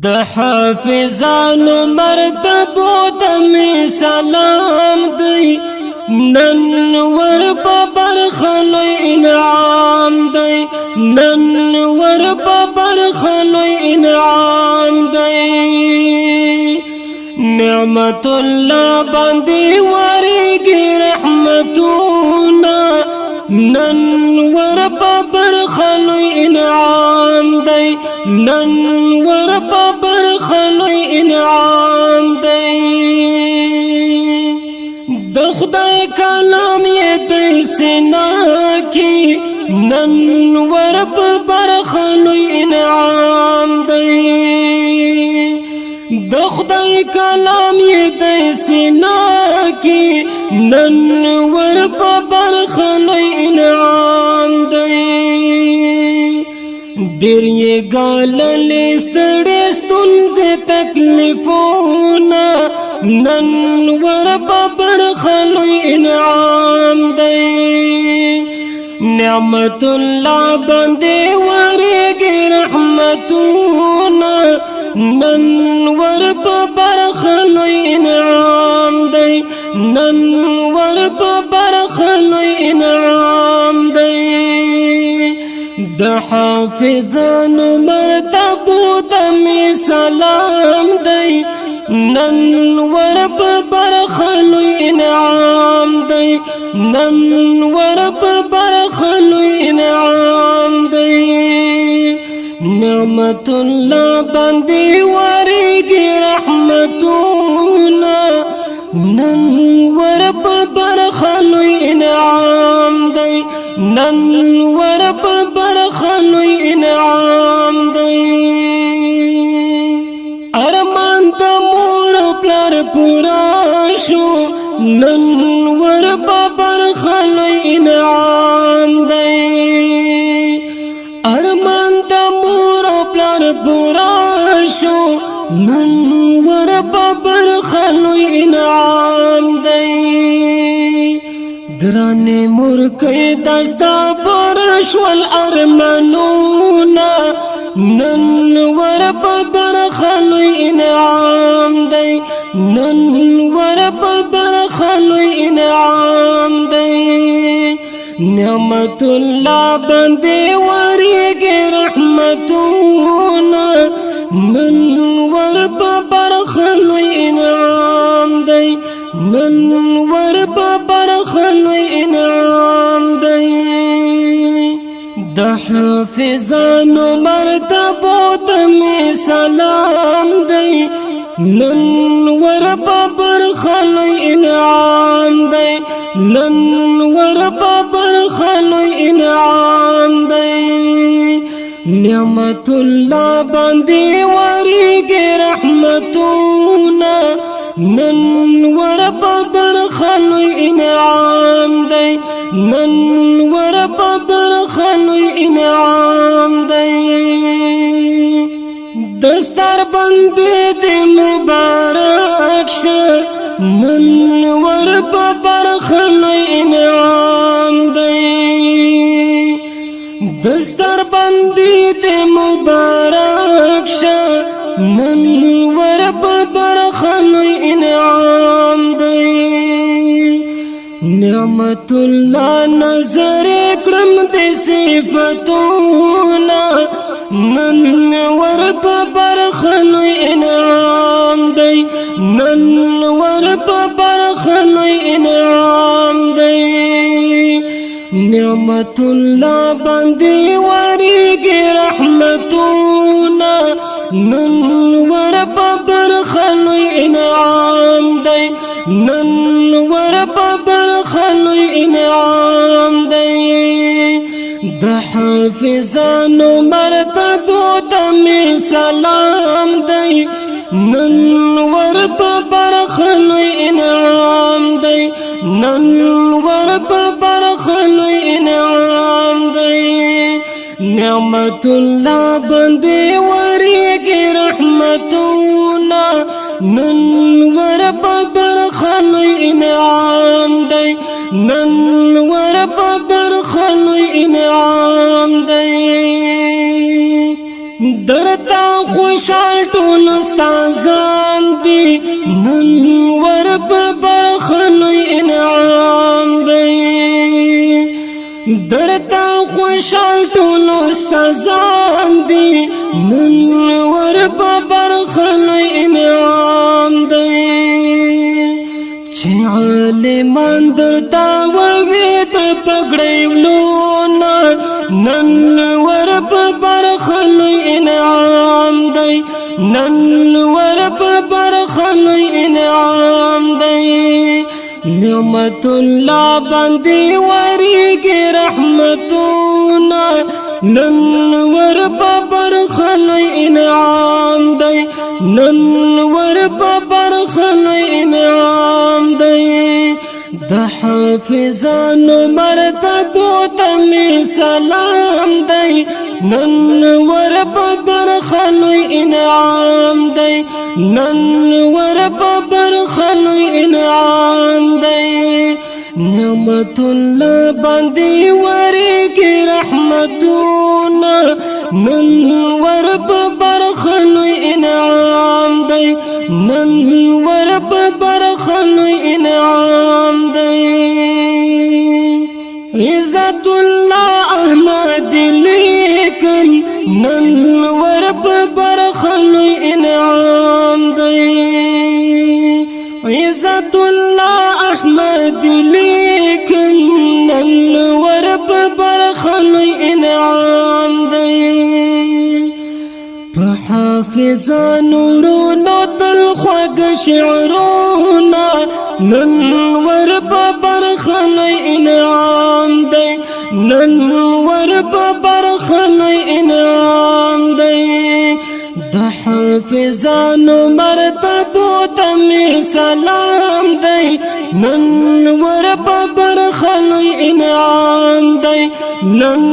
د حافظانو مرتبو ته می سلام دی نن ور په برخه لوی انعام دی نن ور په برخه لوی انعام دی نعمت الله باندې ورېږي رحمتونه نن ور په برخه لوی انعام دی نن ور په برخه لوی انعام دی د خدای کلام یې د سینا کې نن ور په برخه لوی انعام دی د خدای کلام یې د سینا کې نن ور په برخه لوی انعام دی ډېر یې ګاللې ستړې ستونزې تکلیفونه نن ور په برخه لوی انعام دی نعمت الله باندې ورېږي رحمتونه نن ور په برخه لوی انعام دی نن ور په برخه لوی انعام دی د حافظانو مرتبو ته می سلام دی نن ور په برخه لوی انعام دی نن ور په برخه لوی انعام دی نعمت الله باندې ورېږي رحمتونه نن ور په برخه لوی انعام دی نن ور په برخه لوی انعام دی ارمان د مور پلار پورا شو نن ور په برخه لوی انعام دی ارمان د مور پلار پورا شو نن ور په برخه لوی انعام دی گرانه مرکه دستا برشول ارمانونا نن ور په برخه لوی انعام دی نن ور په برخه لوی انعام دی نعمت الله باندې ورېږي رحمتونه نن ور په برخه لوی انعام دی نن ور په برخه لوی انعام دی د حافظانو مرتبو ته می سلام دی نن ور په برخه لوی انعام دی نن ور په برخه لوی انعام دی نعمت الله باندې ورېږي رحمتونه نن ور په برخه لوی انعام دی نن ور په برخه لوی انعام دی دستار باندې د مبارک شه نن ور په برخه لوی انعام دی دستار باندې د مبارک شه نن ور په برخه لوی انعام دی نعمت الله نظر کرم د صفاتونه نن ور په برخه لوی انعام دی نن ور په برخه لوی انعام دی نعمت الله باندې ورېږي رحمتونه نن ور په برخه لوی انعام دی نن ور په برخه لوی انعام دی د حافظانو مرتبو ته می سلام دی نن ور په برخه لوی انعام دی نن ور په برخه لوی انعام دی نعمت الله باندې ورېږي رحمتونه نن ور په برخه لوی انعام دی نن ور په برخه لوی انعام دی درتا خوشال ټول استادان دی نن ور په برخه لوی انعام دی درتا خوشحال ټول استادان دی نن ور په برخه لوی انعام دی چې عالمان درتا ووي د پګړۍ ولونه نن ور په برخه لوی انعام دی نن ور په برخه لوی انعام دی نعمت الله باندې ورېږي رحمتونه نن ور په برخه لوی انعام دی نن ور په برخه لوی انعام دی د حافظانو مرتبو ته می سلام دی نن ور په برخه لوی انعام دی نن ور په برخه لوی انعام دی نعمت الله باندې ورېږي رحمتونه نن ور په برخه لوی انعام دی نن ور په برخه لوی انعام دی عزت الله احمد لیکن نن ور په برخه لوی انعام دی عزت الله احمد لیکن نن ور په برخه لوی انعام دی په حافظانو رونو تل خوږ شعرونه نن ور په برخه لوی انعام دی نن ور په برخه لوی انعام دی د حافظانو مرتبو ته می سلام دی نن ور په برخه لوی انعام دی نن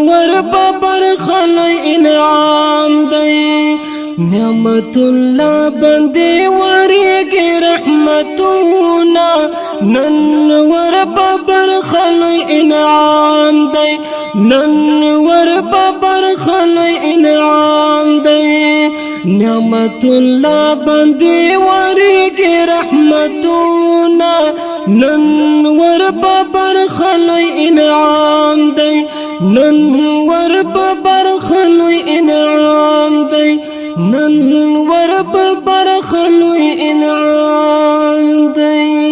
ور په برخه لوی انعام دی نعمت الله باندې ورېږي رحمتونه نن ور په برخه لوی انعام دی نن ور په برخه لوی انعام دی نعمت الله باندې ورېږي رحمتونه نن ور په برخه لوی انعام دی نن ور په برخه لوی انعام دی نن ور په برخه لوی انعام دی